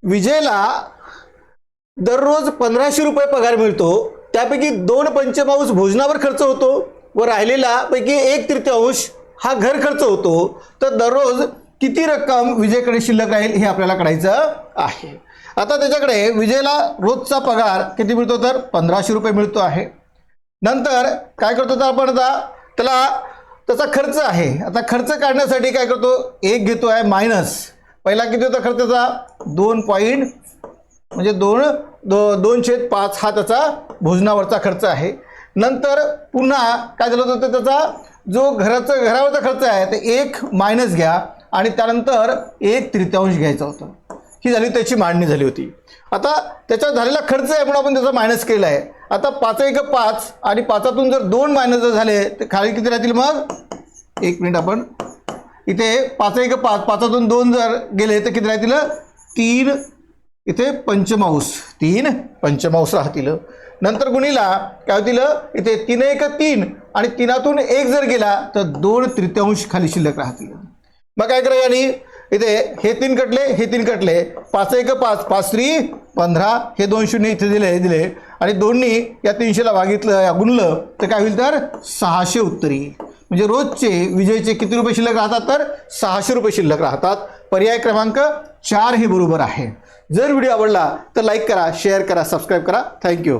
विजयला दररोज 1500 रुपये पगार मिळतो, त्यापैकी 2 पंचमांश भोजनावर खर्च होतो व राहिलेला पैकी 1/3 हा घर खर्च होतो. तर दररोज किती रक्कम विजयकडे शिल्लक राहील हे आपल्याला काढायचं आहे. आता त्याच्याकडे विजयला रोजचा पगार किती मिळतो तर 1500 रुपये मिळतो आहे. नंतर काय करतो तर आपण आता त्याला त्याचा खर्च आहे. आता खर्च काढण्यासाठी काय करतो, 1 घेतो आहे मायनस पहिला किती होता खर्चाचा 2 पॉईंट म्हणजे 2/5 हा त्याचा भोजनावरचा खर्च आहे. नंतर पुन्हा काय झालं होतं त्याचा जो घरावरचा खर्च आहे ते 1 मायनस घ्या आणि त्यानंतर 1/3 घ्यायचा होता. ही झाली त्याची मांडणी झाली होती. आता त्याचा झालेला खर्च आहे म्हणून आपण त्याचा मायनस केला आहे. आता 5 5 आणि 5तून जर 2 मायनस जर झाले तर खाली किती राहतील मग, 1 मिनिट आपण इथे 5 5 5तून 2 जर गेले तर किती राहतील 3 इथे पंचमांश 3 पंचमांश राहतील. नंतर गुणीला काय होतील इथे 3 1 3 आणि 3तून 1 जर गेला तर 2/3 खाली शिल्लक राहतील. मग काय करा यांनी इथे हे 3 कटले हे 3 कटले 5 1 5 5 3 15 हे 2 शून्य इथे दिले आणि दोन्ही या 300ला भागितलं गुणलं तर काय होईल तर 600 उत्तर येईल. म्हणजे रोजचे विजयचे किती रुपये शिल्लक राहतात तर 600 रुपये शिल्लक राहतात. पर्याय क्रमांक 4 हे बरोबर आहे. जर व्हिडिओ आवडला तर लाईक करा, शेअर करा, सबस्क्राईब करा. थँक्यू.